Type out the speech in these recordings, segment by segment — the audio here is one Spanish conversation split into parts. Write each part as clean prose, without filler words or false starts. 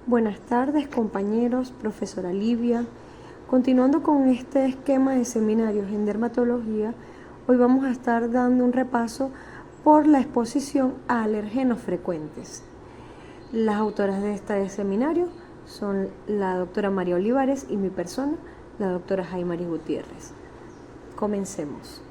Buenas tardes, compañeros, profesora Livia. Continuando con este esquema de seminarios en dermatología, hoy vamos a estar dando un repaso por la exposición a alergenos frecuentes. Las autoras de este seminario son la doctora María Olivares y mi persona, la doctora Jaimari Gutiérrez. Comencemos.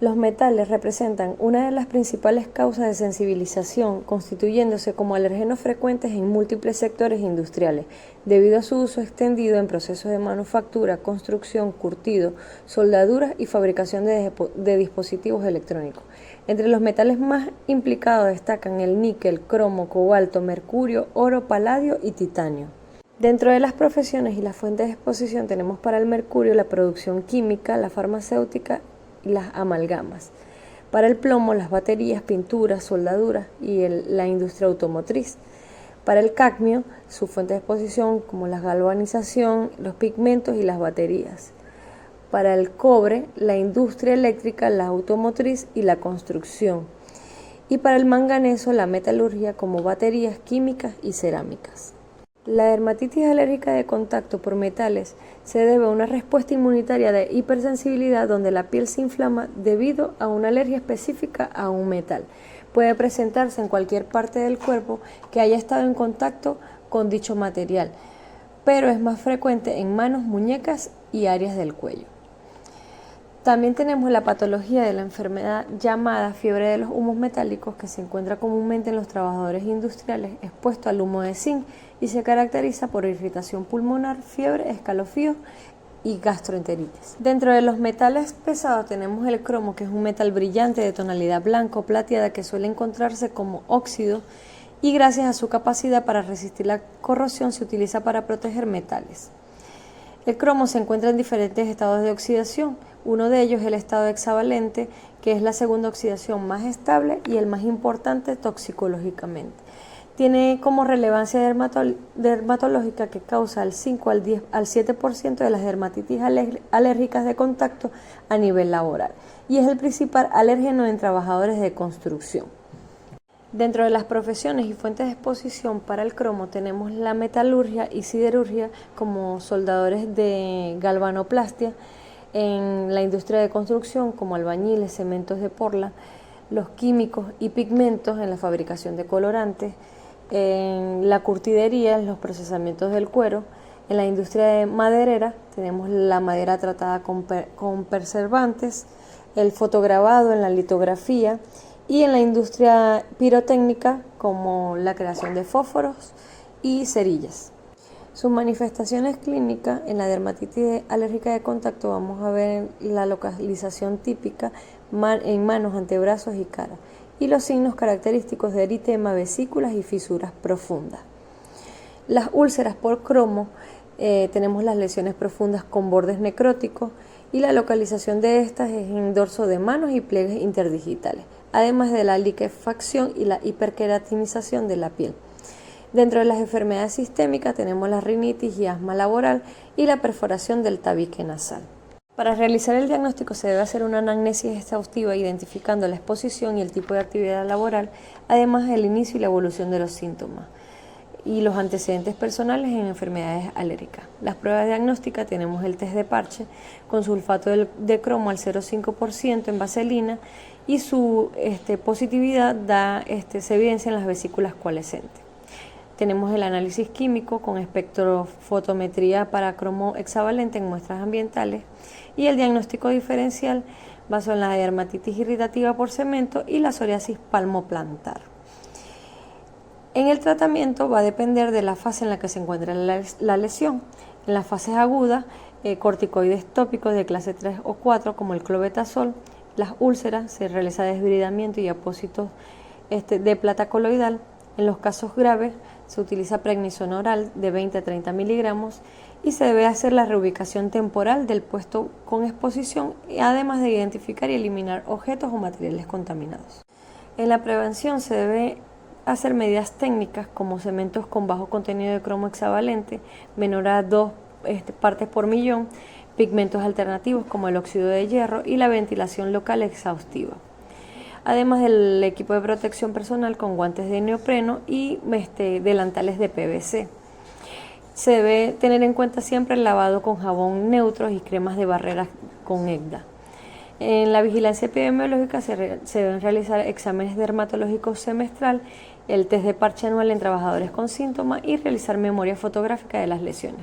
Los metales representan una de las principales causas de sensibilización, constituyéndose como alergenos frecuentes en múltiples sectores industriales, debido a su uso extendido en procesos de manufactura, construcción, curtido, soldaduras y fabricación de dispositivos electrónicos. Entre los metales más implicados destacan el níquel, cromo, cobalto, mercurio, oro, paladio y titanio. Dentro de las profesiones y las fuentes de exposición tenemos para el mercurio la producción química, la farmacéutica y las amalgamas. Para el plomo, las baterías, pinturas, soldaduras y la industria automotriz. Para el cadmio, su fuente de exposición como la galvanización, los pigmentos y las baterías. Para el cobre, la industria eléctrica, la automotriz y la construcción. Y para el manganeso, la metalurgia como baterías químicas y cerámicas. La dermatitis alérgica de contacto por metales se debe a una respuesta inmunitaria de hipersensibilidad donde la piel se inflama debido a una alergia específica a un metal. Puede presentarse en cualquier parte del cuerpo que haya estado en contacto con dicho material, pero es más frecuente en manos, muñecas y áreas del cuello. También tenemos la patología de la enfermedad llamada fiebre de los humos metálicos, que se encuentra comúnmente en los trabajadores industriales expuestos al humo de zinc y se caracteriza por irritación pulmonar, fiebre, escalofríos y gastroenteritis. Dentro de los metales pesados tenemos el cromo, que es un metal brillante de tonalidad blanca o plateada que suele encontrarse como óxido y gracias a su capacidad para resistir la corrosión se utiliza para proteger metales. El cromo se encuentra en diferentes estados de oxidación. Uno de ellos es el estado hexavalente, que es la segunda oxidación más estable y el más importante toxicológicamente. Tiene como relevancia dermatológica que causa al 5 al 7% de las dermatitis alérgicas de contacto a nivel laboral y es el principal alérgeno en trabajadores de construcción. Dentro de las profesiones y fuentes de exposición para el cromo tenemos la metalurgia y siderurgia como soldadores de galvanoplastia, en la industria de construcción como albañiles, cementos de porla, los químicos y pigmentos en la fabricación de colorantes, en la curtidería, en los procesamientos del cuero, en la industria de maderera tenemos la madera tratada con preservantes, el fotograbado en la litografía, y en la industria pirotécnica como la creación de fósforos y cerillas. Sus manifestaciones clínicas en la dermatitis alérgica de contacto vamos a ver la localización típica en manos, antebrazos y cara y los signos característicos de eritema, vesículas y fisuras profundas. Las úlceras por cromo, tenemos las lesiones profundas con bordes necróticos y la localización de estas es en dorso de manos y pliegues interdigitales, además de la liquefacción y la hiperqueratinización de la piel. Dentro de las enfermedades sistémicas tenemos la rinitis y asma laboral y la perforación del tabique nasal. Para realizar el diagnóstico se debe hacer una anamnesis exhaustiva identificando la exposición y el tipo de actividad laboral, además del inicio y la evolución de los síntomas y los antecedentes personales en enfermedades alérgicas. Las pruebas diagnósticas tenemos el test de parche con sulfato de cromo al 0,5% en vaselina y su positividad se evidencia en las vesículas coalescentes. Tenemos el análisis químico con espectrofotometría para cromo hexavalente en muestras ambientales y el diagnóstico diferencial basado en la dermatitis irritativa por cemento y la psoriasis palmoplantar. En el tratamiento va a depender de la fase en la que se encuentra la lesión. En las fases agudas, corticoides tópicos de clase 3 o 4 como el clobetasol. Las úlceras se realiza desbridamiento y apósitos de plata coloidal. En los casos graves se utiliza prednisona oral de 20 a 30 miligramos y se debe hacer la reubicación temporal del puesto con exposición, además de identificar y eliminar objetos o materiales contaminados. En la prevención se debe hacer medidas técnicas como cementos con bajo contenido de cromo hexavalente, menor a 2 partes por millón, pigmentos alternativos como el óxido de hierro y la ventilación local exhaustiva. Además del equipo de protección personal con guantes de neopreno y delantales de PVC. Se debe tener en cuenta siempre el lavado con jabón neutro y cremas de barreras con ECDA. En la vigilancia epidemiológica se deben realizar exámenes dermatológicos semestral, el test de parche anual en trabajadores con síntomas y realizar memoria fotográfica de las lesiones.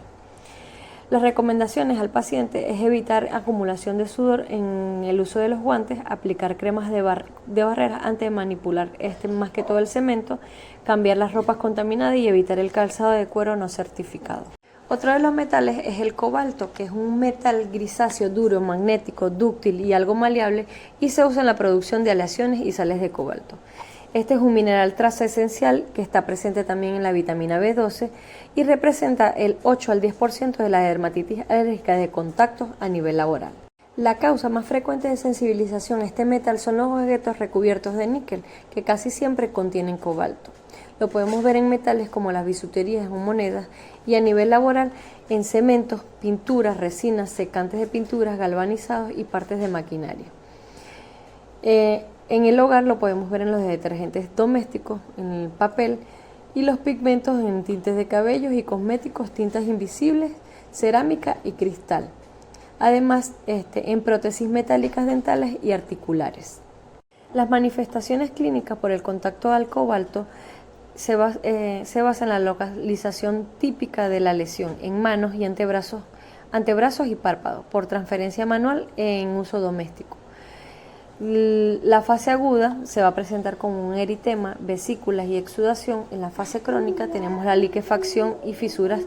Las recomendaciones al paciente es evitar acumulación de sudor en el uso de los guantes, aplicar cremas de barreras antes de manipular más que todo el cemento, cambiar las ropas contaminadas y evitar el calzado de cuero no certificado. Otro de los metales es el cobalto, que es un metal grisáceo duro, magnético, dúctil y algo maleable y se usa en la producción de aleaciones y sales de cobalto. Este es un mineral traza esencial que está presente también en la vitamina B12 y representa el 8 al 10% de la dermatitis alérgica de contacto a nivel laboral. La causa más frecuente de sensibilización a este metal son los objetos recubiertos de níquel, que casi siempre contienen cobalto. Lo podemos ver en metales como las bisuterías o monedas y a nivel laboral en cementos, pinturas, resinas, secantes de pinturas, galvanizados y partes de maquinaria. En el hogar lo podemos ver en los detergentes domésticos, en el papel y los pigmentos en tintes de cabellos y cosméticos, tintas invisibles, cerámica y cristal. Además, en prótesis metálicas dentales y articulares. Las manifestaciones clínicas por el contacto al cobalto se basa en la localización típica de la lesión en manos y antebrazos y párpados por transferencia manual en uso doméstico. La fase aguda se va a presentar como un eritema, vesículas y exudación. En la fase crónica tenemos la liquefacción y fisuras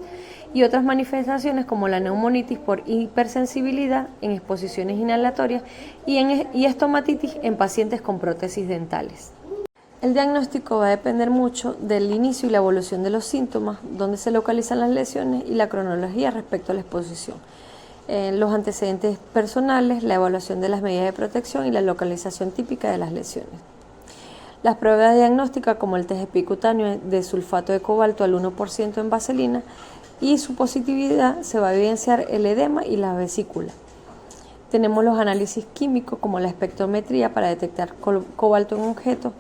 y otras manifestaciones como la neumonitis por hipersensibilidad en exposiciones inhalatorias y estomatitis en pacientes con prótesis dentales. El diagnóstico va a depender mucho del inicio y la evolución de los síntomas, dónde se localizan las lesiones y la cronología respecto a la exposición. Los antecedentes personales, la evaluación de las medidas de protección y la localización típica de las lesiones. Las pruebas diagnósticas como el test epicutáneo de sulfato de cobalto al 1% en vaselina y su positividad se va a evidenciar el edema y la vesícula. Tenemos los análisis químicos como la espectrometría para detectar cobalto en objetos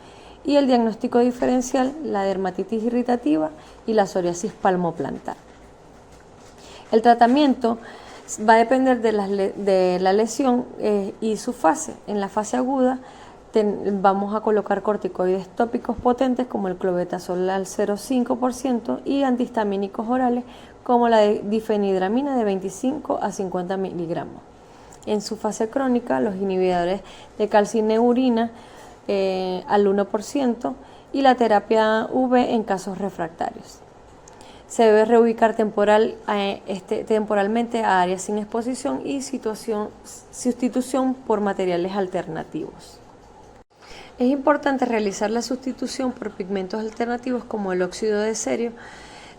y el diagnóstico diferencial, la dermatitis irritativa y la psoriasis palmoplantar. El tratamiento va a depender de la lesión y su fase. En la fase aguda vamos a colocar corticoides tópicos potentes como el clobetasol al 0,5% y antihistamínicos orales como la difenhidramina de 25 a 50 miligramos. En su fase crónica, los inhibidores de calcineurina al 1% y la terapia UV en casos refractarios. Se debe reubicar temporalmente a áreas sin exposición y sustitución por materiales alternativos. Es importante realizar la sustitución por pigmentos alternativos como el óxido de cerio,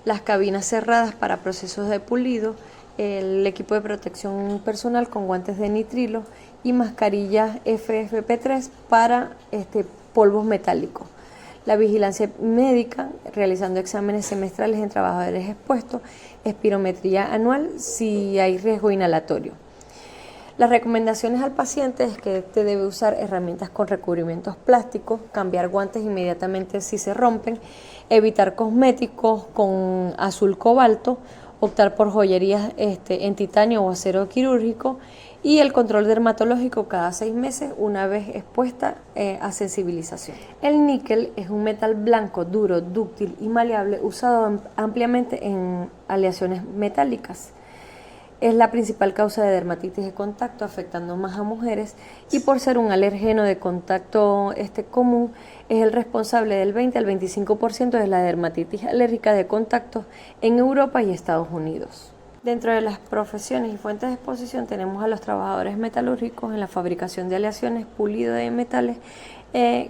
las cabinas cerradas para procesos de pulido, el equipo de protección personal con guantes de nitrilo y mascarillas FFP3 para polvos metálicos. La vigilancia médica, realizando exámenes semestrales en trabajadores expuestos, espirometría anual si hay riesgo inhalatorio. Las recomendaciones al paciente es que debe usar herramientas con recubrimientos plásticos, cambiar guantes inmediatamente si se rompen, evitar cosméticos con azul cobalto, optar por joyerías en titanio o acero quirúrgico y el control dermatológico cada 6 meses una vez expuesta a sensibilización. El níquel es un metal blanco, duro, dúctil y maleable usado ampliamente en aleaciones metálicas. Es la principal causa de dermatitis de contacto, afectando más a mujeres y por ser un alergeno de contacto común, es el responsable del 20 al 25% de la dermatitis alérgica de contacto en Europa y Estados Unidos. Dentro de las profesiones y fuentes de exposición tenemos a los trabajadores metalúrgicos en la fabricación de aleaciones, pulido de metales,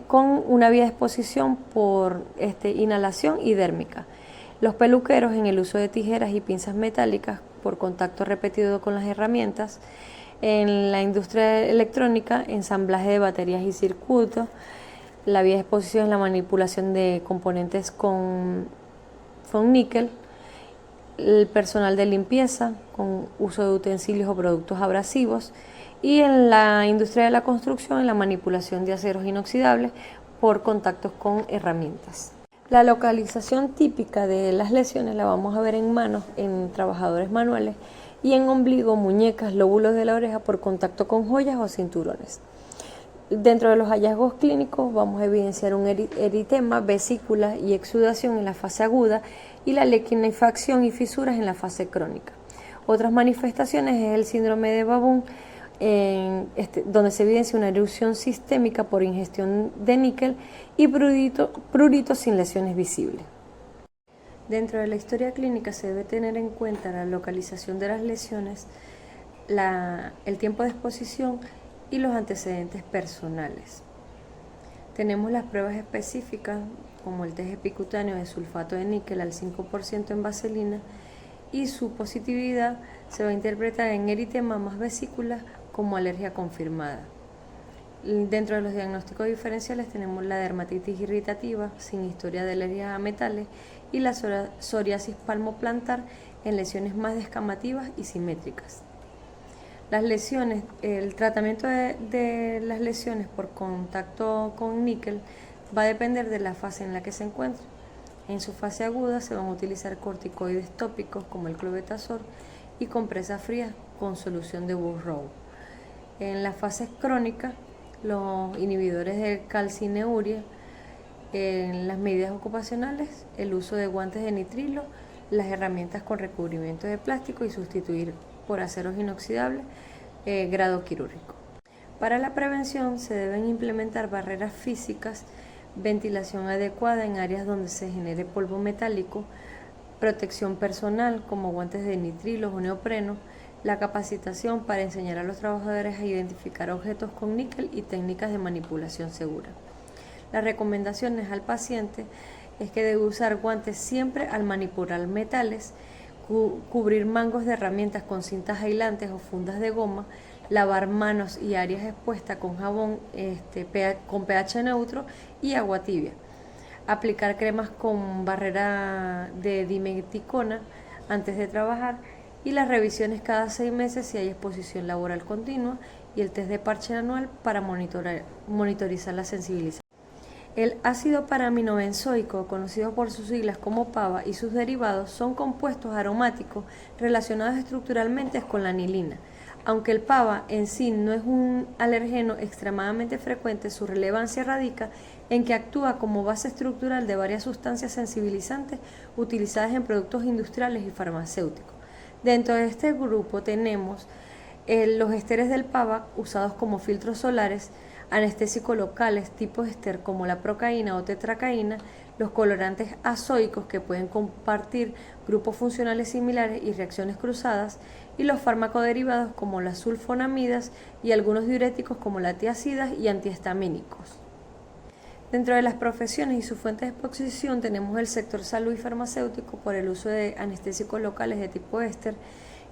con una vía de exposición por inhalación y dérmica. Los peluqueros en el uso de tijeras y pinzas metálicas por contacto repetido con las herramientas. En la industria electrónica, ensamblaje de baterías y circuitos. La vía de exposición es la manipulación de componentes con níquel. El personal de limpieza con uso de utensilios o productos abrasivos. Y en la industria de la construcción, en la manipulación de aceros inoxidables por contactos con herramientas. La localización típica de las lesiones la vamos a ver en manos, en trabajadores manuales y en ombligo, muñecas, lóbulos de la oreja por contacto con joyas o cinturones. Dentro de los hallazgos clínicos vamos a evidenciar un eritema, vesículas y exudación en la fase aguda y la liquefacción y fisuras en la fase crónica. Otras manifestaciones es el síndrome de Babun, donde se evidencia una erupción sistémica por ingestión de níquel y prurito sin lesiones visibles. Dentro de la historia clínica se debe tener en cuenta la localización de las lesiones, el tiempo de exposición y los antecedentes personales. Tenemos las pruebas específicas como el test epicutáneo de sulfato de níquel al 5% en vaselina, y su positividad se va a interpretar en eritema más vesículas como alergia confirmada. Dentro de los diagnósticos diferenciales tenemos la dermatitis irritativa sin historia de alergia a metales y la psoriasis palmoplantar en lesiones más descamativas y simétricas. Las lesiones, el tratamiento de las lesiones por contacto con níquel va a depender de la fase en la que se encuentre. En su fase aguda se van a utilizar corticoides tópicos como el clobetasol y compresas frías con solución de Burrow. En la fase crónica, los inhibidores de calcineuria. En las medidas ocupacionales, el uso de guantes de nitrilo, las herramientas con recubrimiento de plástico y sustituir por aceros inoxidables, grado quirúrgico. Para la prevención se deben implementar barreras físicas, ventilación adecuada en áreas donde se genere polvo metálico, protección personal como guantes de nitrilo o neopreno, la capacitación para enseñar a los trabajadores a identificar objetos con níquel y técnicas de manipulación segura. Las recomendaciones al paciente es que debe usar guantes siempre al manipular metales, cubrir mangos de herramientas con cintas aislantes o fundas de goma, lavar manos y áreas expuestas con jabón con pH neutro y agua tibia, aplicar cremas con barrera de dimeticona antes de trabajar y las revisiones cada 6 meses si hay exposición laboral continua y el test de parche anual para monitorizar la sensibilización. El ácido paraminobenzoico, conocido por sus siglas como PABA, y sus derivados son compuestos aromáticos relacionados estructuralmente con la anilina. Aunque el PABA en sí no es un alergeno extremadamente frecuente, su relevancia radica en que actúa como base estructural de varias sustancias sensibilizantes utilizadas en productos industriales y farmacéuticos. Dentro de este grupo tenemos los esteres del PABA usados como filtros solares, anestésicos locales tipo ester como la procaína o tetracaína, los colorantes azoicos que pueden compartir grupos funcionales similares y reacciones cruzadas, y los farmacoderivados como las sulfonamidas y algunos diuréticos como las tiacidas y antihistamínicos. Dentro de las profesiones y sus fuentes de exposición tenemos el sector salud y farmacéutico por el uso de anestésicos locales de tipo éster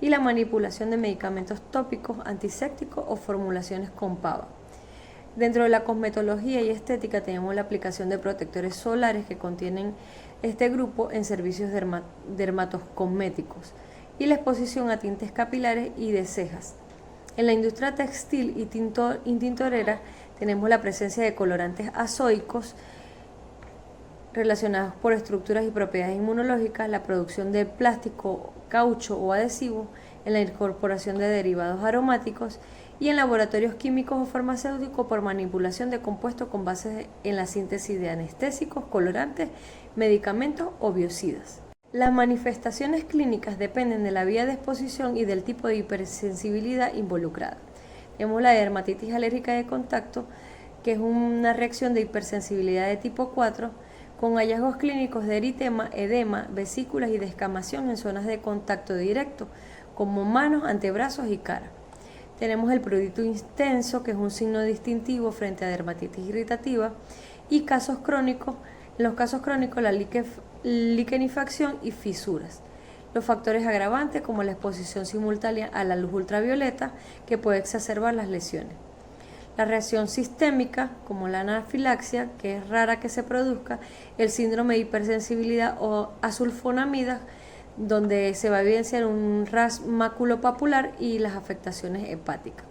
y la manipulación de medicamentos tópicos, antisépticos o formulaciones con PABA. Dentro de la cosmetología y estética tenemos la aplicación de protectores solares que contienen este grupo en servicios dermatocosméticos y la exposición a tintes capilares y de cejas. En la industria textil y tintorera tenemos la presencia de colorantes azoicos relacionados por estructuras y propiedades inmunológicas, la producción de plástico, caucho o adhesivo, en la incorporación de derivados aromáticos y en laboratorios químicos o farmacéuticos por manipulación de compuestos con base en la síntesis de anestésicos, colorantes, medicamentos o biocidas. Las manifestaciones clínicas dependen de la vía de exposición y del tipo de hipersensibilidad involucrada. Tenemos la dermatitis alérgica de contacto, que es una reacción de hipersensibilidad de tipo 4, con hallazgos clínicos de eritema, edema, vesículas y descamación en zonas de contacto directo, como manos, antebrazos y cara. Tenemos el prurito intenso, que es un signo distintivo frente a dermatitis irritativa, y casos crónicos. En los casos crónicos, la liquefacción y fisuras. Los factores agravantes, como la exposición simultánea a la luz ultravioleta, que puede exacerbar las lesiones. La reacción sistémica, como la anafilaxia, que es rara que se produzca, el síndrome de hipersensibilidad o a sulfonamidas, donde se va a evidenciar un ras maculopapular y las afectaciones hepáticas.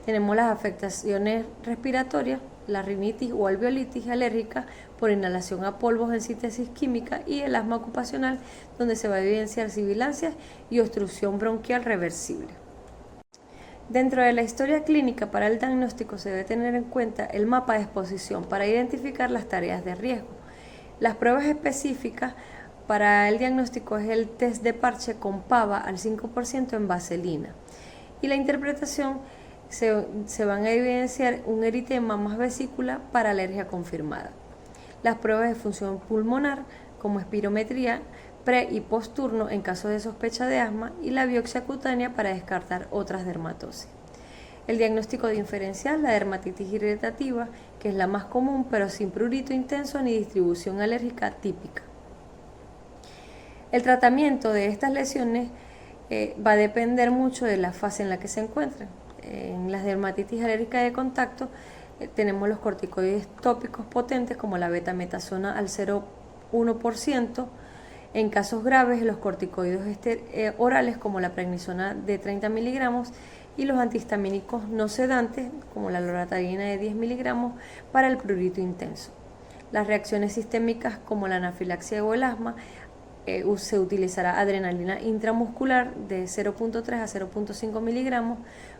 Tenemos las afectaciones respiratorias, la rinitis o alveolitis alérgica por inhalación a polvos en síntesis química y el asma ocupacional, donde se va a evidenciar sibilancias y obstrucción bronquial reversible. Dentro de la historia clínica para el diagnóstico se debe tener en cuenta el mapa de exposición para identificar las tareas de riesgo. Las pruebas específicas para el diagnóstico es el test de parche con pava al 5% en vaselina. Y la interpretación se van a evidenciar un eritema más vesícula para alergia confirmada. Las pruebas de función pulmonar como espirometría pre y post-turno en caso de sospecha de asma y la biopsia cutánea para descartar otras dermatosis. El diagnóstico diferencial, la dermatitis irritativa, que es la más común pero sin prurito intenso ni distribución alérgica típica. El tratamiento de estas lesiones va a depender mucho de la fase en la que se encuentren. En las dermatitis alérgicas de contacto tenemos los corticoides tópicos potentes como la betametasona al 0,1%. En casos graves, los corticoides orales como la prednisona de 30 miligramos y los antihistamínicos no sedantes como la loratadina de 10 miligramos para el prurito intenso. Las reacciones sistémicas como la anafilaxia o el asma se utilizará adrenalina intramuscular de 0,3 a 0,5 miligramos,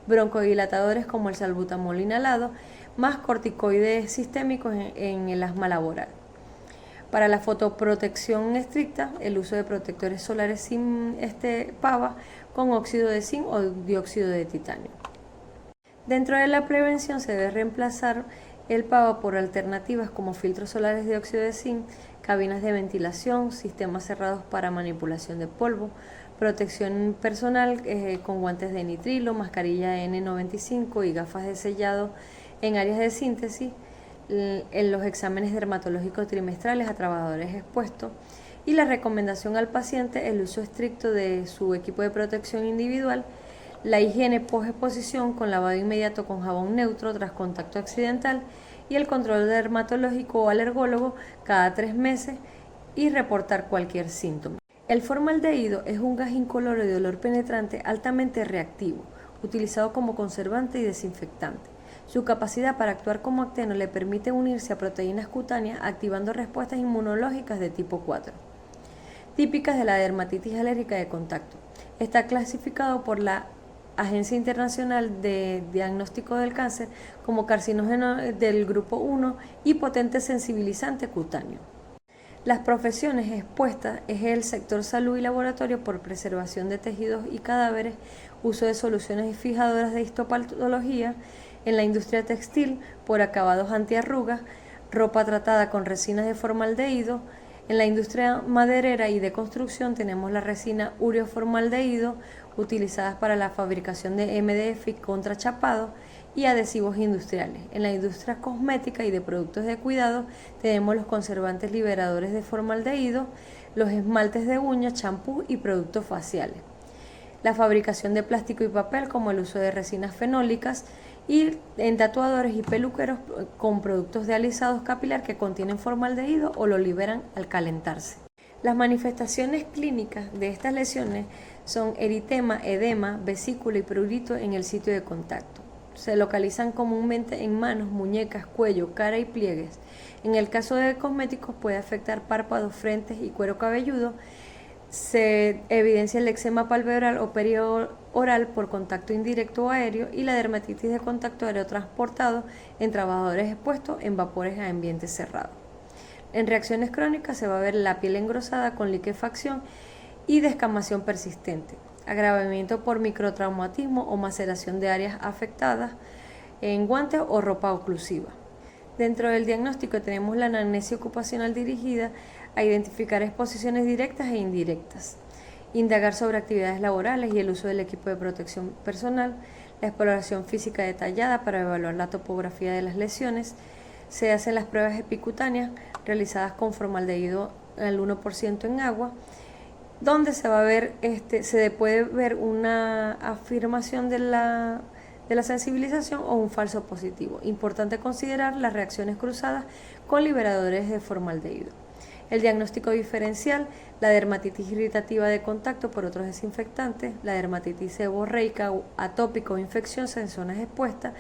broncodilatadores como el salbutamol inhalado, más corticoides sistémicos en el asma laboral. Para la fotoprotección estricta, el uso de protectores solares sin pava con óxido de zinc o dióxido de titanio. Dentro de la prevención se debe reemplazar el pava por alternativas como filtros solares de óxido de zinc, cabinas de ventilación, sistemas cerrados para manipulación de polvo, protección personal con guantes de nitrilo, mascarilla N95 y gafas de sellado en áreas de síntesis, en los exámenes dermatológicos trimestrales a trabajadores expuestos y la recomendación al paciente el uso estricto de su equipo de protección individual, la higiene post-exposición con lavado inmediato con jabón neutro tras contacto accidental y el control dermatológico o alergólogo cada 3 meses y reportar cualquier síntoma. El formaldehído es un gas incoloro de olor penetrante altamente reactivo, utilizado como conservante y desinfectante. Su capacidad para actuar como acteno le permite unirse a proteínas cutáneas activando respuestas inmunológicas de tipo 4, típicas de la dermatitis alérgica de contacto. Está clasificado por la Agencia Internacional de Diagnóstico del Cáncer como carcinógeno del grupo 1 y potente sensibilizante cutáneo. Las profesiones expuestas es el sector salud y laboratorio por preservación de tejidos y cadáveres, uso de soluciones fijadoras de histopatología, en la industria textil por acabados antiarrugas, ropa tratada con resinas de formaldehído. En la industria maderera y de construcción tenemos la resina ureoformaldehído utilizadas para la fabricación de MDF y contrachapado y adhesivos industriales. En la industria cosmética y de productos de cuidado tenemos los conservantes liberadores de formaldehído, los esmaltes de uñas, champú y productos faciales. La fabricación de plástico y papel como el uso de resinas fenólicas y en tatuadores y peluqueros con productos de alisados capilar que contienen formaldehído o lo liberan al calentarse. Las manifestaciones clínicas de estas lesiones son eritema, edema, vesícula y prurito en el sitio de contacto. Se localizan comúnmente en manos, muñecas, cuello, cara y pliegues. En el caso de cosméticos puede afectar párpados, frentes y cuero cabelludo. Se evidencia el eczema palpebral o perioral por contacto indirecto o aéreo y la dermatitis de contacto aéreo transportado en trabajadores expuestos en vapores a ambientes cerrados. En reacciones crónicas se va a ver la piel engrosada con liquefacción y descamación persistente, agravamiento por microtraumatismo o maceración de áreas afectadas en guantes o ropa oclusiva. Dentro del diagnóstico tenemos la anamnesis ocupacional dirigida a identificar exposiciones directas e indirectas, indagar sobre actividades laborales y el uso del equipo de protección personal, la exploración física detallada para evaluar la topografía de las lesiones. Se hacen las pruebas epicutáneas realizadas con formaldehído al 1% en agua, donde se va a ver, se puede ver una afirmación de la sensibilización o un falso positivo. Importante considerar las reacciones cruzadas con liberadores de formaldehído. El diagnóstico diferencial, la dermatitis irritativa de contacto por otros desinfectantes, la dermatitis seborreica, atópica o infecciosa en zonas expuestas,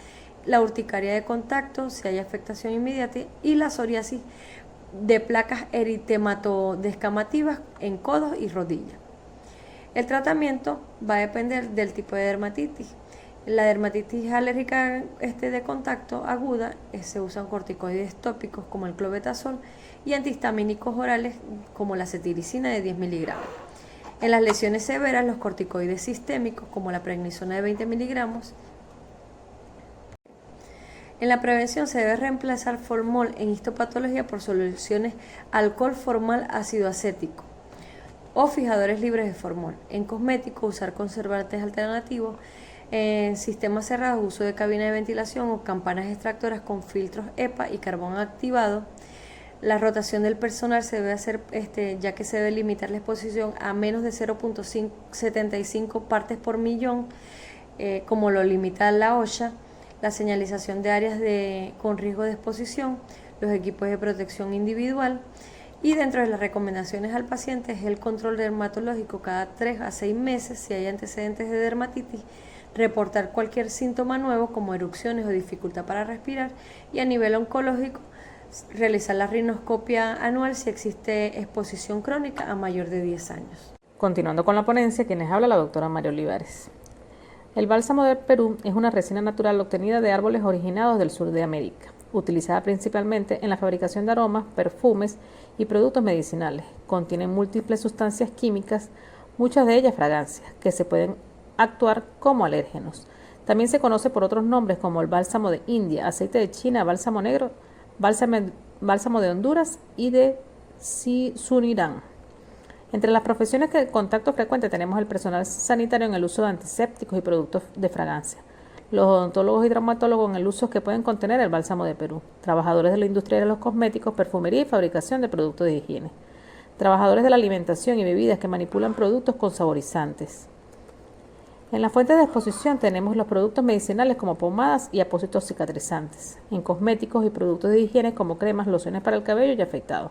la urticaria de contacto si hay afectación inmediata y la psoriasis de placas eritematodescamativas en codos y rodillas. El tratamiento va a depender del tipo de dermatitis. La dermatitis alérgica de contacto aguda se usan corticoides tópicos como el clobetasol y antihistamínicos orales como la cetiricina de 10 miligramos. En las lesiones severas, los corticoides sistémicos como la prednisona de 20 miligramos. En la prevención se debe reemplazar formol en histopatología por soluciones alcohol formal ácido acético o fijadores libres de formol. En cosméticos, usar conservantes alternativos. En sistemas cerrados, uso de cabina de ventilación o campanas extractoras con filtros EPA y carbón activado. La rotación del personal se debe hacer ya que se debe limitar la exposición a menos de 0.75 partes por millón, como lo limita la OSHA. La señalización de áreas con riesgo de exposición, los equipos de protección individual, y dentro de las recomendaciones al paciente es el control dermatológico cada 3 a 6 meses si hay antecedentes de dermatitis, reportar cualquier síntoma nuevo como erupciones o dificultad para respirar, y a nivel oncológico realizar la rinoscopia anual si existe exposición crónica a mayor de 10 años. Continuando con la ponencia, quienes habla la doctora María Olivares. El bálsamo del Perú es una resina natural obtenida de árboles originados del sur de América, utilizada principalmente en la fabricación de aromas, perfumes y productos medicinales. Contiene múltiples sustancias químicas, muchas de ellas fragancias, que se pueden actuar como alérgenos. También se conoce por otros nombres como el bálsamo de India, aceite de China, bálsamo negro, bálsamo de Honduras y de Surinam. Entre las profesiones de contacto frecuente tenemos el personal sanitario en el uso de antisépticos y productos de fragancia, los odontólogos y traumatólogos en el uso que pueden contener el bálsamo de Perú, trabajadores de la industria de los cosméticos, perfumería y fabricación de productos de higiene, trabajadores de la alimentación y bebidas que manipulan productos con saborizantes. En las fuentes de exposición tenemos los productos medicinales como pomadas y apósitos cicatrizantes, en cosméticos y productos de higiene como cremas, lociones para el cabello y afeitado,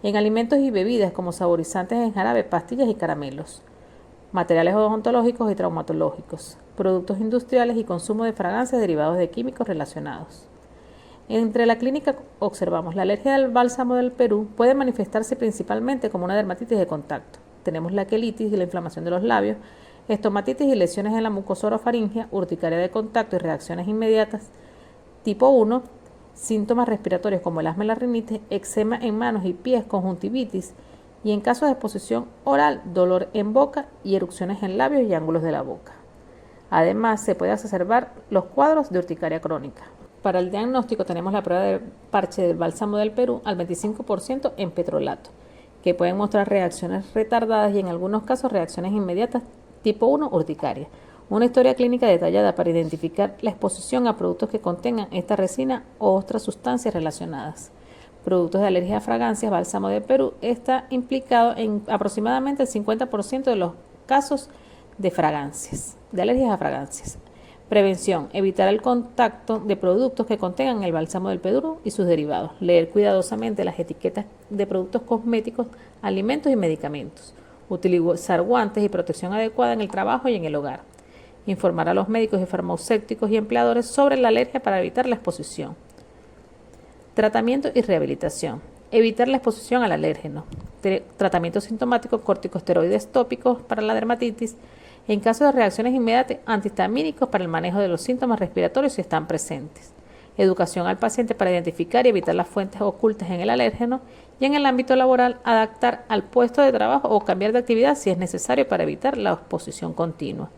en alimentos y bebidas como saborizantes en jarabe, pastillas y caramelos, materiales odontológicos y traumatológicos, productos industriales y consumo de fragancias derivados de químicos relacionados. Entre la clínica observamos la alergia al bálsamo del Perú puede manifestarse principalmente como una dermatitis de contacto. Tenemos la quelitis y la inflamación de los labios, estomatitis y lesiones en la mucosa orofaringea, urticaria de contacto y reacciones inmediatas tipo 1, síntomas respiratorios como el asma y la rinitis, eczema en manos y pies, conjuntivitis y en caso de exposición oral, dolor en boca y erupciones en labios y ángulos de la boca. Además, se puede exacerbar los cuadros de urticaria crónica. Para el diagnóstico tenemos la prueba de parche del bálsamo del Perú al 25% en petrolato, que pueden mostrar reacciones retardadas y en algunos casos reacciones inmediatas tipo 1 urticaria. Una historia clínica detallada para identificar la exposición a productos que contengan esta resina o otras sustancias relacionadas. Productos de alergia a fragancias, bálsamo de Perú está implicado en aproximadamente el 50% de los casos de fragancias, de alergias a fragancias. Prevención: evitar el contacto de productos que contengan el bálsamo del Perú y sus derivados. Leer cuidadosamente las etiquetas de productos cosméticos, alimentos y medicamentos. Utilizar guantes y protección adecuada en el trabajo y en el hogar. Informar a los médicos y farmacéuticos y empleadores sobre la alergia para evitar la exposición. Tratamiento y rehabilitación. Evitar la exposición al alérgeno. Tratamiento sintomático: corticosteroides tópicos para la dermatitis. En caso de reacciones inmediatas, antihistamínicos para el manejo de los síntomas respiratorios si están presentes. Educación al paciente para identificar y evitar las fuentes ocultas en el alérgeno. Y en el ámbito laboral, adaptar al puesto de trabajo o cambiar de actividad si es necesario para evitar la exposición continua.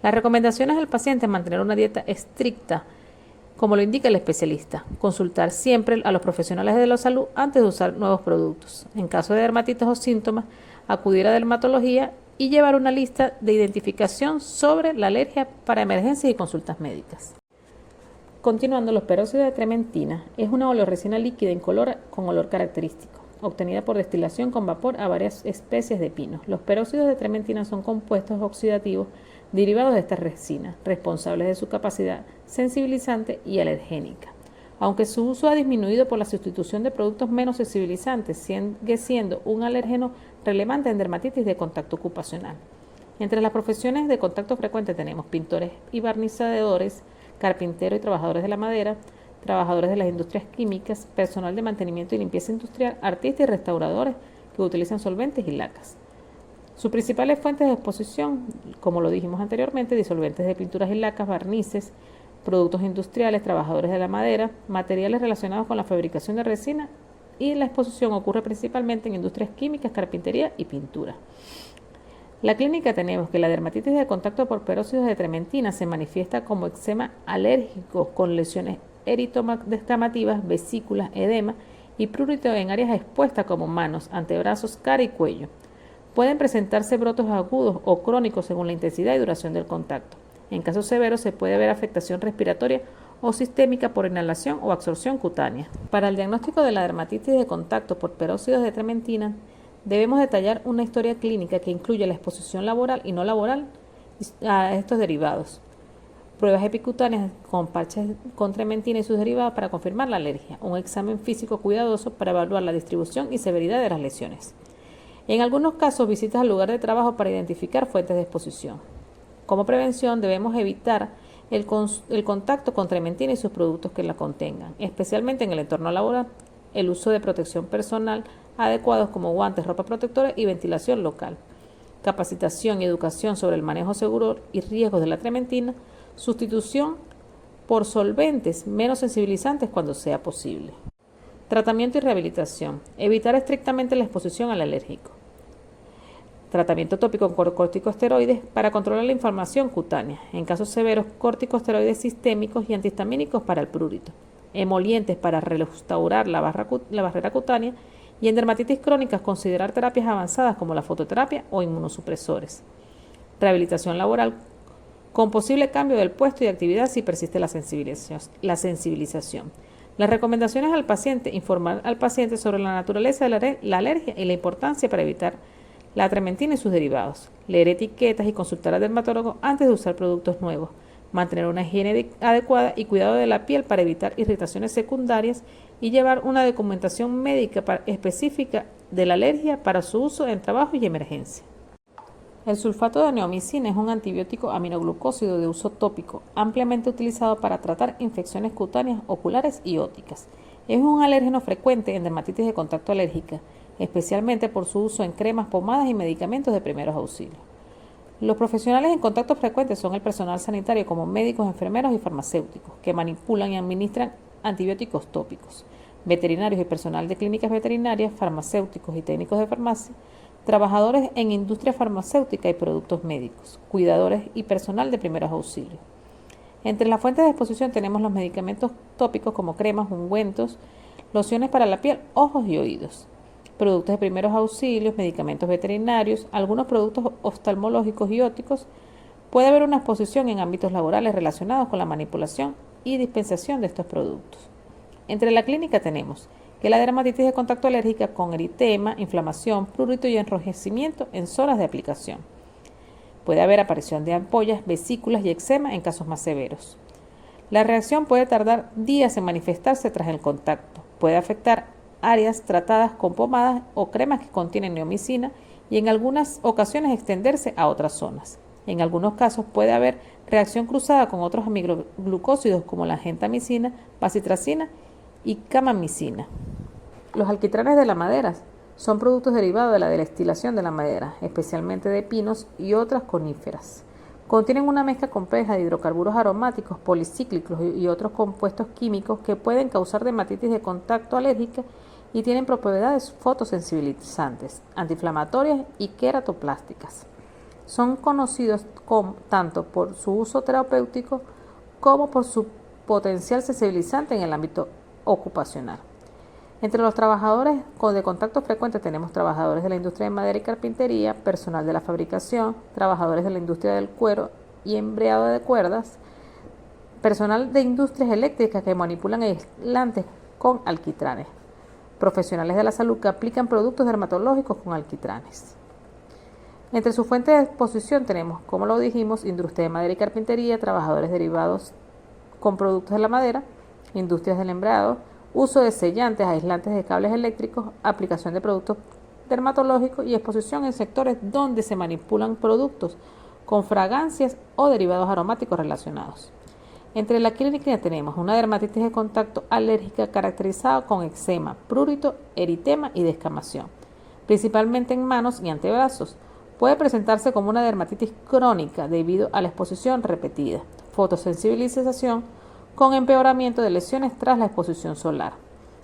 Las recomendaciones al paciente: mantener una dieta estricta, como lo indica el especialista. Consultar siempre a los profesionales de la salud antes de usar nuevos productos. En caso de dermatitis o síntomas, acudir a dermatología y llevar una lista de identificación sobre la alergia para emergencias y consultas médicas. Continuando, los peróxidos de trementina es una oleoresina líquida incolora con olor característico, obtenida por destilación con vapor a varias especies de pinos. Los peróxidos de trementina son compuestos oxidativos derivados de esta resina, responsables de su capacidad sensibilizante y alergénica. Aunque su uso ha disminuido por la sustitución de productos menos sensibilizantes, sigue siendo un alérgeno relevante en dermatitis de contacto ocupacional. Entre las profesiones de contacto frecuente tenemos pintores y barnizadores, carpinteros y trabajadores de la madera, trabajadores de las industrias químicas, personal de mantenimiento y limpieza industrial, artistas y restauradores que utilizan solventes y lacas. Sus principales fuentes de exposición, como lo dijimos anteriormente, disolventes de pinturas y lacas, barnices, productos industriales, trabajadores de la madera, materiales relacionados con la fabricación de resina, y la exposición ocurre principalmente en industrias químicas, carpintería y pintura. La clínica tenemos que la dermatitis de contacto por peróxidos de trementina se manifiesta como eczema alérgico con lesiones eritomodescamativas, vesículas, edema y prurito en áreas expuestas como manos, antebrazos, cara y cuello. Pueden presentarse brotos agudos o crónicos según la intensidad y duración del contacto. En casos severos se puede ver afectación respiratoria o sistémica por inhalación o absorción cutánea. Para el diagnóstico de la dermatitis de contacto por peróxidos de trementina, debemos detallar una historia clínica que incluye la exposición laboral y no laboral a estos derivados. Pruebas epicutáneas con parches con trementina y sus derivados para confirmar la alergia. Un examen físico cuidadoso para evaluar la distribución y severidad de las lesiones. En algunos casos, visitas al lugar de trabajo para identificar fuentes de exposición. Como prevención, debemos evitar el contacto con trementina y sus productos que la contengan, especialmente en el entorno laboral. El uso de protección personal adecuados como guantes, ropa protectora y ventilación local. Capacitación y educación sobre el manejo seguro y riesgos de la trementina. Sustitución por solventes menos sensibilizantes cuando sea posible. Tratamiento y rehabilitación. Evitar estrictamente la exposición al alérgico. Tratamiento tópico con corticosteroides para controlar la inflamación cutánea. En casos severos, corticosteroides sistémicos y antihistamínicos para el prurito. Emolientes para restaurar la barrera cutánea. Y en dermatitis crónicas, considerar terapias avanzadas como la fototerapia o inmunosupresores. Rehabilitación laboral con posible cambio del puesto y actividad si persiste la sensibilización. Las recomendaciones al paciente: informar al paciente sobre la naturaleza de la alergia y la importancia para evitar la trementina y sus derivados. Leer etiquetas y consultar al dermatólogo antes de usar productos nuevos. Mantener una higiene adecuada y cuidado de la piel para evitar irritaciones secundarias y llevar una documentación médica específica de la alergia para su uso en trabajo y emergencia. El sulfato de neomicina es un antibiótico aminoglucósido de uso tópico, ampliamente utilizado para tratar infecciones cutáneas, oculares y ópticas. Es un alérgeno frecuente en dermatitis de contacto alérgica, especialmente por su uso en cremas, pomadas y medicamentos de primeros auxilios. Los profesionales en contacto frecuente son el personal sanitario como médicos, enfermeros y farmacéuticos, que manipulan y administran antibióticos tópicos, veterinarios y personal de clínicas veterinarias, farmacéuticos y técnicos de farmacia, trabajadores en industria farmacéutica y productos médicos, cuidadores y personal de primeros auxilios. Entre las fuentes de exposición tenemos los medicamentos tópicos como cremas, ungüentos, lociones para la piel, ojos y oídos, productos de primeros auxilios, medicamentos veterinarios, algunos productos oftalmológicos y ópticos. Puede haber una exposición en ámbitos laborales relacionados con la manipulación y dispensación de estos productos. Entre la clínica tenemos que la dermatitis de contacto alérgica con eritema, inflamación, prurito y enrojecimiento en zonas de aplicación. Puede haber aparición de ampollas, vesículas y eczema en casos más severos. La reacción puede tardar días en manifestarse tras el contacto. Puede afectar áreas tratadas con pomadas o cremas que contienen neomicina y en algunas ocasiones extenderse a otras zonas. En algunos casos puede haber reacción cruzada con otros aminoglucósidos como la gentamicina, bacitracina y camamicina. Los alquitranes de la madera son productos derivados de la destilación de la madera, especialmente de pinos y otras coníferas. Contienen una mezcla compleja de hidrocarburos aromáticos, policíclicos y otros compuestos químicos que pueden causar dermatitis de contacto alérgica y tienen propiedades fotosensibilizantes, antiinflamatorias y queratoplásticas. Son conocidos tanto por su uso terapéutico como por su potencial sensibilizante en el ámbito ocupacional. Entre los trabajadores de contacto frecuente tenemos trabajadores de la industria de madera y carpintería, personal de la fabricación, trabajadores de la industria del cuero y embreado de cuerdas, personal de industrias eléctricas que manipulan aislantes con alquitranes, profesionales de la salud que aplican productos dermatológicos con alquitranes. Entre sus fuentes de exposición tenemos, como lo dijimos, industria de madera y carpintería, trabajadores derivados con productos de la madera, industrias del embreado, uso de sellantes, aislantes de cables eléctricos, aplicación de productos dermatológicos y exposición en sectores donde se manipulan productos con fragancias o derivados aromáticos relacionados. Entre la clínica tenemos una dermatitis de contacto alérgica caracterizada con eczema, prurito, eritema y descamación, principalmente en manos y antebrazos. Puede presentarse como una dermatitis crónica debido a la exposición repetida, fotosensibilización con empeoramiento de lesiones tras la exposición solar.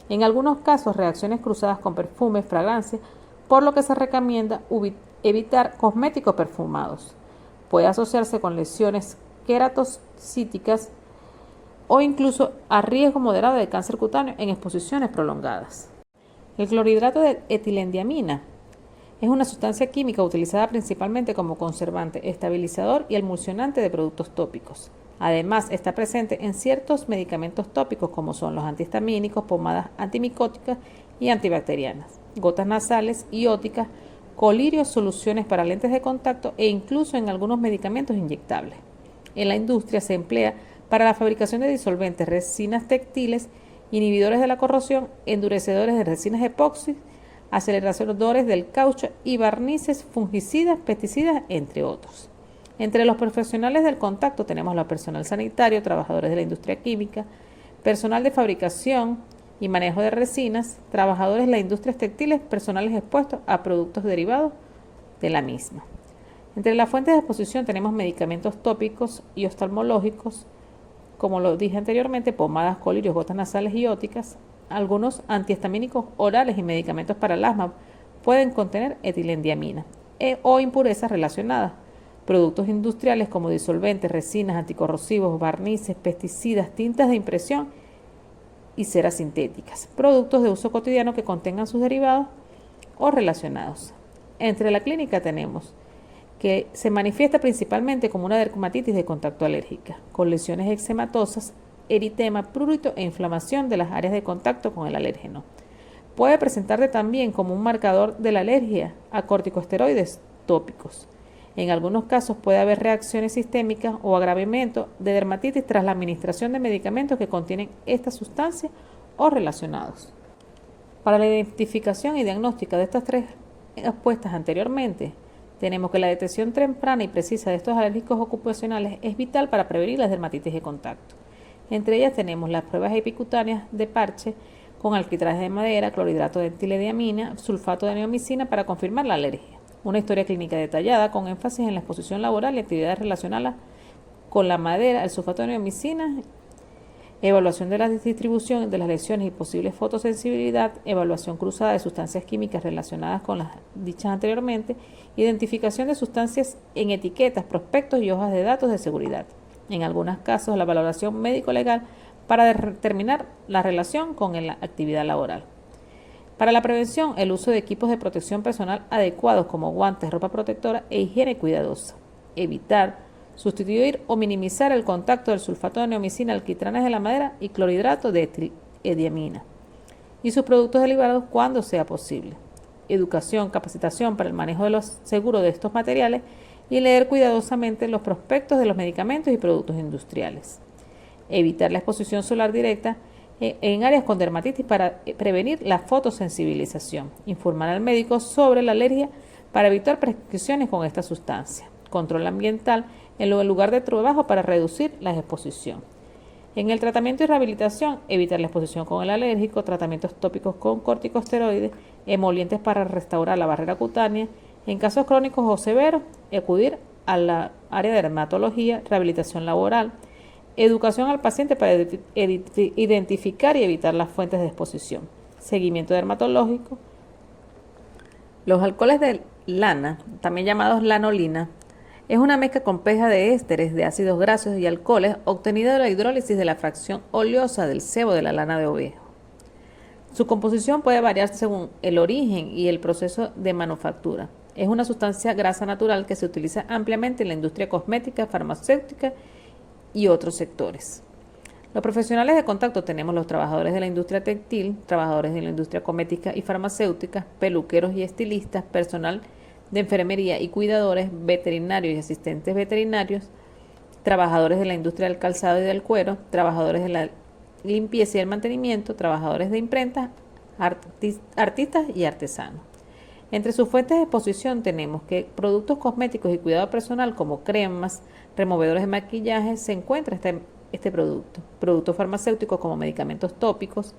En algunos casos, reacciones cruzadas con perfumes, fragancias, por lo que se recomienda evitar cosméticos perfumados. Puede asociarse con lesiones queratocíticas o incluso a riesgo moderado de cáncer cutáneo en exposiciones prolongadas. El clorhidrato de etilendiamina es una sustancia química utilizada principalmente como conservante, estabilizador y emulsionante de productos tópicos. Además, está presente en ciertos medicamentos tópicos como son los antihistamínicos, pomadas antimicóticas y antibacterianas, gotas nasales y óticas, colirios, soluciones para lentes de contacto e incluso en algunos medicamentos inyectables. En la industria se emplea para la fabricación de disolventes, resinas textiles, inhibidores de la corrosión, endurecedores de resinas epoxi, aceleradores del caucho y barnices, fungicidas, pesticidas, entre otros. Entre los profesionales del contacto tenemos al personal sanitario, trabajadores de la industria química, personal de fabricación y manejo de resinas, trabajadores de las industrias textiles, personales expuestos a productos derivados de la misma. Entre las fuentes de exposición tenemos medicamentos tópicos y oftalmológicos, como lo dije anteriormente, pomadas, colirios, gotas nasales y óticas. Algunos antihistamínicos orales y medicamentos para el asma pueden contener etilendiamina o impurezas relacionadas. Productos industriales como disolventes, resinas, anticorrosivos, barnices, pesticidas, tintas de impresión y ceras sintéticas. Productos de uso cotidiano que contengan sus derivados o relacionados. Entre la clínica tenemos que se manifiesta principalmente como una dermatitis de contacto alérgica, con lesiones eczematosas, eritema, prurito e inflamación de las áreas de contacto con el alérgeno. Puede presentarse también como un marcador de la alergia a corticosteroides tópicos. En algunos casos puede haber reacciones sistémicas o agravamiento de dermatitis tras la administración de medicamentos que contienen esta sustancia o relacionados. Para la identificación y diagnóstica de estas tres expuestas anteriormente, tenemos que la detección temprana y precisa de estos alérgicos ocupacionales es vital para prevenir las dermatitis de contacto. Entre ellas tenemos las pruebas epicutáneas de parche con alquitraje de madera, clorhidrato de etilendiamina, sulfato de neomicina para confirmar la alergia. Una historia clínica detallada con énfasis en la exposición laboral y actividades relacionadas con la madera, el sulfato de neomicina, evaluación de la distribución de las lesiones y posible fotosensibilidad, evaluación cruzada de sustancias químicas relacionadas con las dichas anteriormente, identificación de sustancias en etiquetas, prospectos y hojas de datos de seguridad. En algunos casos, la valoración médico-legal para determinar la relación con la actividad laboral. Para la prevención, el uso de equipos de protección personal adecuados como guantes, ropa protectora e higiene cuidadosa. Evitar, sustituir o minimizar el contacto del sulfato de neomicina, alquitranes de la madera y clorhidrato de etilendiamina y sus productos derivados cuando sea posible. Educación, capacitación para el manejo de los seguros de estos materiales y leer cuidadosamente los prospectos de los medicamentos y productos industriales. Evitar la exposición solar directa en áreas con dermatitis para prevenir la fotosensibilización. Informar al médico sobre la alergia para evitar prescripciones con esta sustancia. Control ambiental en el lugar de trabajo para reducir la exposición. En el tratamiento y rehabilitación, evitar la exposición con el alérgico, tratamientos tópicos con corticosteroides, emolientes para restaurar la barrera cutánea. En casos crónicos o severos, acudir a la área de dermatología, rehabilitación laboral, educación al paciente para identificar y evitar las fuentes de exposición, seguimiento dermatológico. Los alcoholes de lana, también llamados lanolina, es una mezcla compleja de ésteres, de ácidos grasos y alcoholes obtenida de la hidrólisis de la fracción oleosa del sebo de la lana de oveja. Su composición puede variar según el origen y el proceso de manufactura. Es una sustancia grasa natural que se utiliza ampliamente en la industria cosmética, farmacéutica y otros sectores. Los profesionales de contacto tenemos los trabajadores de la industria textil, trabajadores de la industria cosmética y farmacéutica, peluqueros y estilistas, personal de enfermería y cuidadores, veterinarios y asistentes veterinarios, trabajadores de la industria del calzado y del cuero, trabajadores de la limpieza y el mantenimiento, trabajadores de imprenta, artistas y artesanos. Entre sus fuentes de exposición tenemos que productos cosméticos y cuidado personal como cremas, removedores de maquillaje, se encuentra esta este producto. Productos farmacéuticos como medicamentos tópicos,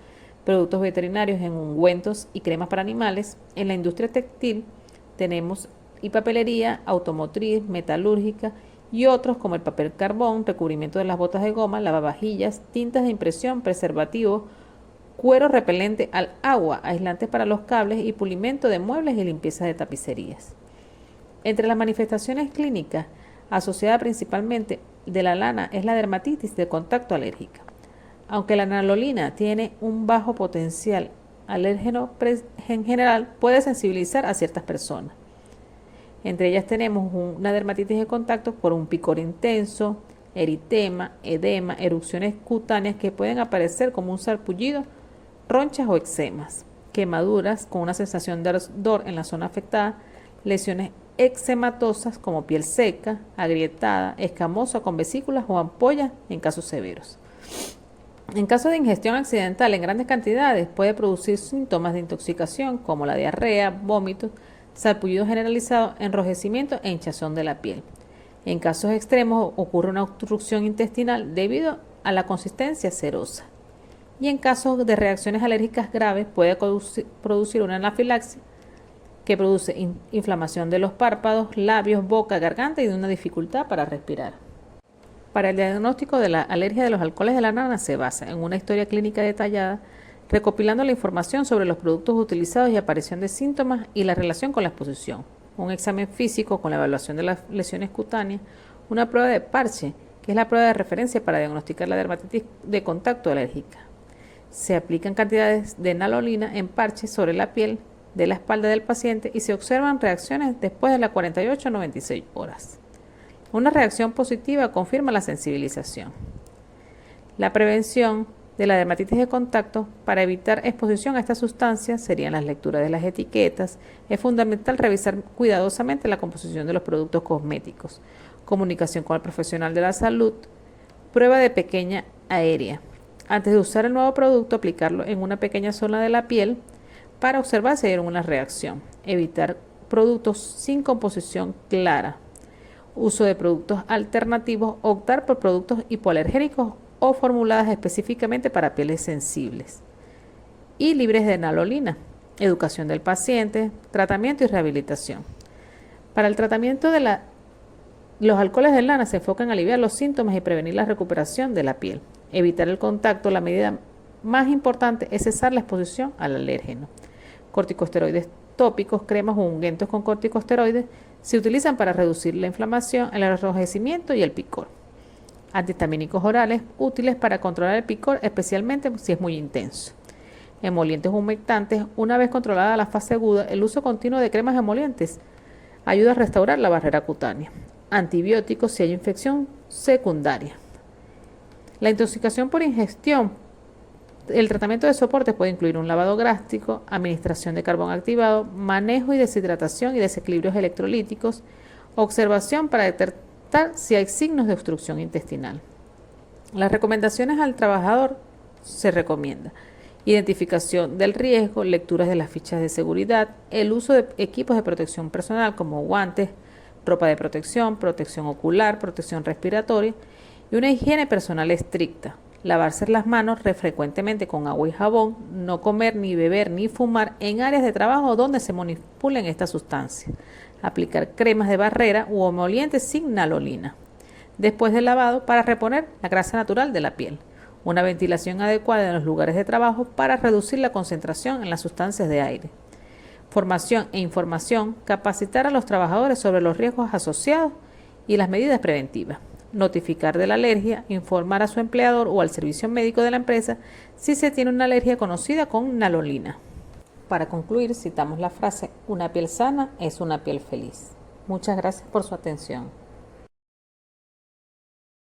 productos veterinarios en ungüentos y cremas para animales. En la industria textil tenemos y papelería, automotriz, metalúrgica y otros como el papel carbón, recubrimiento de las botas de goma, lavavajillas, tintas de impresión, preservativos, cuero repelente al agua, aislantes para los cables y pulimento de muebles y limpieza de tapicerías. Entre las manifestaciones clínicas asociadas principalmente de la lana es la dermatitis de contacto alérgica. Aunque la nanolina tiene un bajo potencial alérgeno en general, puede sensibilizar a ciertas personas. Entre ellas tenemos una dermatitis de contacto por un picor intenso, eritema, edema, erupciones cutáneas que pueden aparecer como un sarpullido, ronchas o eczemas, quemaduras con una sensación de ardor en la zona afectada, lesiones eczematosas como piel seca, agrietada, escamosa con vesículas o ampollas en casos severos. En caso de ingestión accidental en grandes cantidades puede producir síntomas de intoxicación como la diarrea, vómitos, sarpullido generalizado, enrojecimiento e hinchazón de la piel. En casos extremos ocurre una obstrucción intestinal debido a la consistencia cerosa. Y en casos de reacciones alérgicas graves puede producir una anafilaxia que produce inflamación de los párpados, labios, boca, garganta y de una dificultad para respirar. Para el diagnóstico de la alergia de los alcoholes de la nana se basa en una historia clínica detallada, recopilando la información sobre los productos utilizados y aparición de síntomas y la relación con la exposición, un examen físico con la evaluación de las lesiones cutáneas, una prueba de parche, que es la prueba de referencia para diagnosticar la dermatitis de contacto alérgica. Se aplican cantidades de nanolina en parches sobre la piel de la espalda del paciente y se observan reacciones después de las 48 a 96 horas. Una reacción positiva confirma la sensibilización. La prevención de la dermatitis de contacto para evitar exposición a estas sustancias serían las lecturas de las etiquetas. Es fundamental revisar cuidadosamente la composición de los productos cosméticos, comunicación con el profesional de la salud, prueba de pequeña aérea. Antes de usar el nuevo producto, aplicarlo en una pequeña zona de la piel para observar si hay alguna reacción. Evitar productos sin composición clara. Uso de productos alternativos, optar por productos hipoalergénicos o formuladas específicamente para pieles sensibles y libres de nanolina. Educación del paciente, tratamiento y rehabilitación. Para el tratamiento de los alcoholes de lana se enfocan en aliviar los síntomas y prevenir la recuperación de la piel. Evitar el contacto, la medida más importante es cesar la exposición al alérgeno. Corticosteroides tópicos, cremas o ungüentos con corticosteroides se utilizan para reducir la inflamación, el enrojecimiento y el picor. Antihistamínicos orales útiles para controlar el picor, especialmente si es muy intenso. Emolientes humectantes, una vez controlada la fase aguda, el uso continuo de cremas emolientes ayuda a restaurar la barrera cutánea. Antibióticos si hay infección secundaria. La intoxicación por ingestión. El tratamiento de soporte puede incluir un lavado gástrico, administración de carbón activado, manejo y deshidratación y desequilibrios electrolíticos, observación para detectar si hay signos de obstrucción intestinal. Las recomendaciones al trabajador se recomienda identificación del riesgo, lecturas de las fichas de seguridad, el uso de equipos de protección personal como guantes, ropa de protección, protección ocular, protección respiratoria y una higiene personal estricta. Lavarse las manos frecuentemente con agua y jabón, no comer, ni beber, ni fumar en áreas de trabajo donde se manipulen estas sustancias. Aplicar cremas de barrera u emolientes sin nanolina. Después del lavado, para reponer la grasa natural de la piel. Una ventilación adecuada en los lugares de trabajo para reducir la concentración en las sustancias de aire. Formación e información, capacitar a los trabajadores sobre los riesgos asociados y las medidas preventivas. Notificar de la alergia, informar a su empleador o al servicio médico de la empresa si se tiene una alergia conocida con nanolina. Para concluir, citamos la frase: una piel sana es una piel feliz. Muchas gracias por su atención.